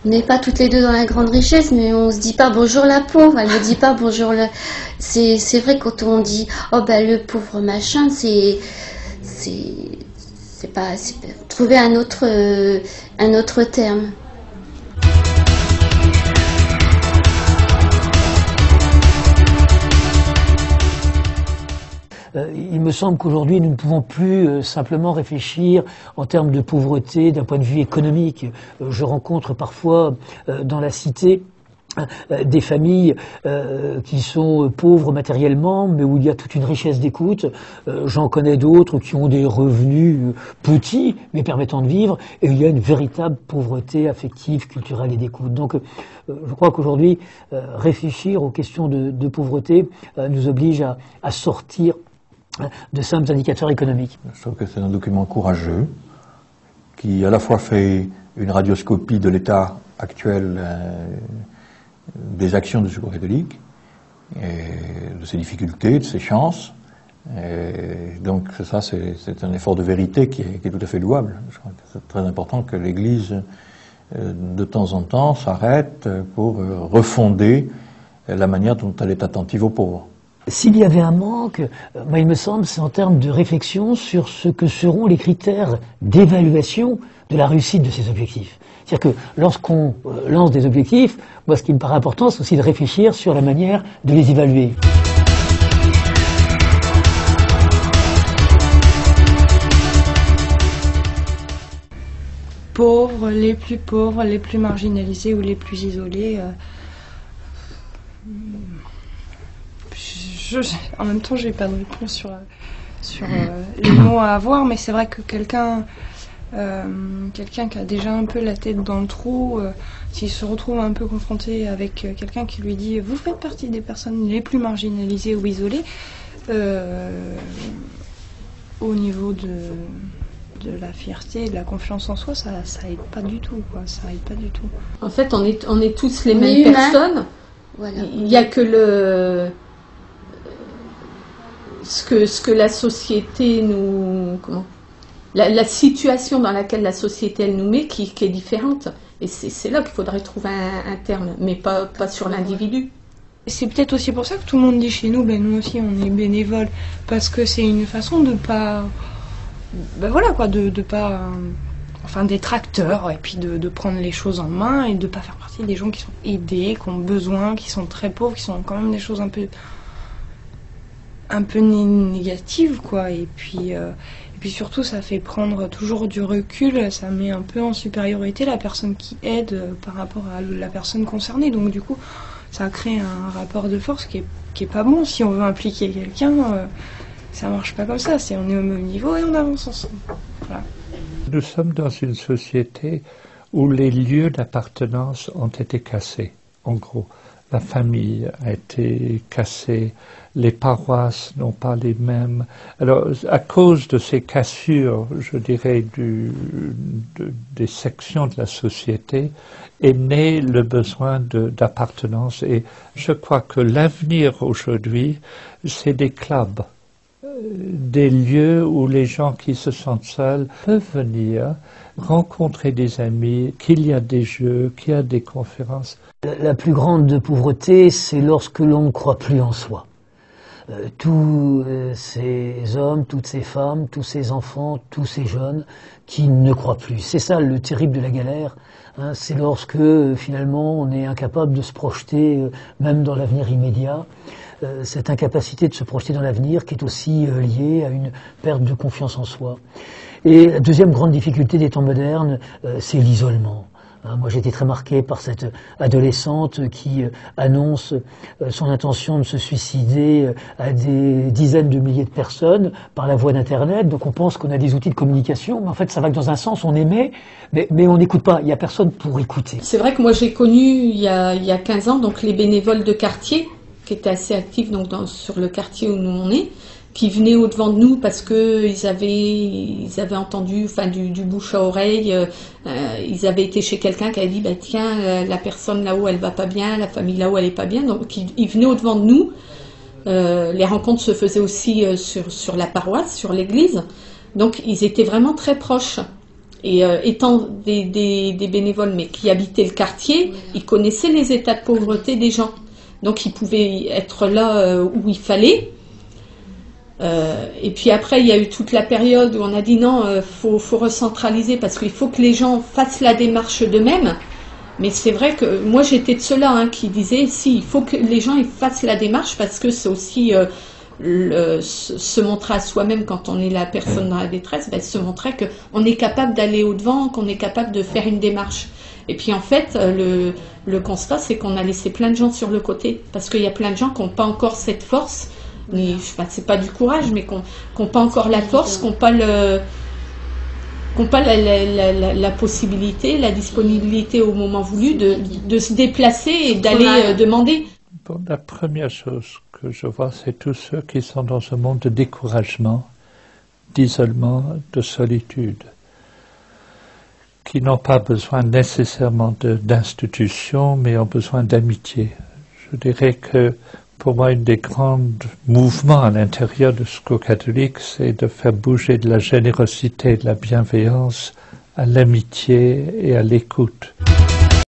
On n'est pas toutes les deux dans la grande richesse, mais on se dit pas bonjour la pauvre, elle ne dit pas bonjour le... C'est vrai quand on dit oh ben le pauvre machin, c'est pas... trouver un autre terme. Il me semble qu'aujourd'hui, nous ne pouvons plus simplement réfléchir en termes de pauvreté d'un point de vue économique. Je rencontre parfois dans la cité des familles qui sont pauvres matériellement, mais où il y a toute une richesse d'écoute. J'en connais d'autres qui ont des revenus petits, mais permettant de vivre, et il y a une véritable pauvreté affective, culturelle et d'écoute. Donc je crois qu'aujourd'hui, réfléchir aux questions de pauvreté nous oblige à sortir de simples indicateurs économiques. Je trouve que c'est un document courageux qui à la fois fait une radioscopie de l'état actuel des actions du Secours catholique, et de ses difficultés, de ses chances. Et donc ça, c'est un effort de vérité qui est tout à fait louable. Je crois que c'est très important que l'Église, de temps en temps, s'arrête pour refonder la manière dont elle est attentive aux pauvres. S'il y avait un manque, moi, il me semble, c'est en termes de réflexion sur ce que seront les critères d'évaluation de la réussite de ces objectifs. C'est-à-dire que lorsqu'on lance des objectifs, moi ce qui me paraît important, c'est aussi de réfléchir sur la manière de les évaluer. Pauvres, les plus marginalisés ou les plus isolés. En même temps, j'ai pas de réponse sur les mots à avoir, mais c'est vrai que quelqu'un qui a déjà un peu la tête dans le trou, s'il se retrouve un peu confronté avec quelqu'un qui lui dit « vous faites partie des personnes les plus marginalisées ou isolées », au niveau de la fierté, de la confiance en soi, ça aide pas du tout, quoi. Ça aide pas du tout. En fait, on est tous les mêmes personnes. Voilà. Il n'y a que ce que la société nous... La situation dans laquelle la société elle nous met qui est différente. Et c'est là qu'il faudrait trouver un terme, mais pas sur l'individu. C'est peut-être aussi pour ça que tout le monde dit chez nous, ben nous aussi on est bénévoles, parce que c'est une façon de pas... Ben voilà quoi, de pas... Enfin d'être acteur, et puis de prendre les choses en main, et de pas faire partie des gens qui sont aidés, qui ont besoin, qui sont très pauvres, qui sont quand même des choses un peu négatives, quoi. Et puis surtout, ça fait prendre toujours du recul, ça met un peu en supériorité la personne qui aide par rapport à la personne concernée. Donc du coup, ça crée un rapport de force qui est pas bon. Si on veut impliquer quelqu'un, ça marche pas comme ça. On est au même niveau et on avance ensemble. Voilà. Nous sommes dans une société où les lieux d'appartenance ont été cassés, en gros. La famille a été cassée, les paroisses n'ont pas les mêmes. Alors, à cause de ces cassures, je dirais, des sections de la société, est né le besoin d'appartenance. Et je crois que l'avenir aujourd'hui, c'est des clubs, des lieux où les gens qui se sentent seuls peuvent venir rencontrer des amis, qu'il y a des jeux, qu'il y a des conférences. La plus grande pauvreté, c'est lorsque l'on ne croit plus en soi. Tous ces hommes, toutes ces femmes, tous ces enfants, tous ces jeunes qui ne croient plus. C'est ça le terrible de la galère, hein, c'est lorsque finalement on est incapable de se projeter même dans l'avenir immédiat. Cette incapacité de se projeter dans l'avenir qui est aussi liée à une perte de confiance en soi. Et la deuxième grande difficulté des temps modernes, c'est l'isolement. Moi, j'ai été très marqué par cette adolescente qui annonce son intention de se suicider à des dizaines de milliers de personnes par la voie d'Internet. Donc on pense qu'on a des outils de communication, mais en fait ça va que dans un sens, on émet, mais on n'écoute pas, il n'y a personne pour écouter. C'est vrai que moi j'ai connu il y a 15 ans donc les bénévoles de quartier, qui étaient assez actifs donc, sur le quartier où nous on est, qui venaient au-devant de nous parce qu'ils avaient entendu du bouche à oreille, ils avaient été chez quelqu'un qui avait dit tiens, la personne là-haut elle va pas bien, la famille là-haut elle est pas bien, donc ils venaient au-devant de nous. Les rencontres se faisaient aussi sur la paroisse, sur l'église, donc ils étaient vraiment très proches. Et étant des bénévoles, mais qui habitaient le quartier, ils connaissaient les états de pauvreté des gens. Donc ils pouvaient être là où il fallait. Et puis après, il y a eu toute la période où on a dit non, faut recentraliser parce qu'il faut que les gens fassent la démarche d'eux-mêmes. Mais c'est vrai que moi j'étais de ceux-là qui disaient si, il faut que les gens ils fassent la démarche parce que c'est aussi se montrer à soi-même quand on est la personne dans la détresse, se montrer qu'on est capable d'aller au-devant, qu'on est capable de faire une démarche. Et puis en fait, le constat c'est qu'on a laissé plein de gens sur le côté parce qu'il y a plein de gens qui n'ont pas encore cette force, c'est pas du courage, mais qui n'ont pas encore la force, qui n'ont pas la possibilité, la disponibilité au moment voulu de se déplacer et d'aller demander. Bon, la première chose que je vois, c'est tous ceux qui sont dans ce monde de découragement, d'isolement, de solitude, qui n'ont pas besoin nécessairement d'institutions, mais ont besoin d'amitié. Je dirais que pour moi, un des grands mouvements à l'intérieur du Secours catholique, c'est de faire bouger de la générosité et de la bienveillance à l'amitié et à l'écoute.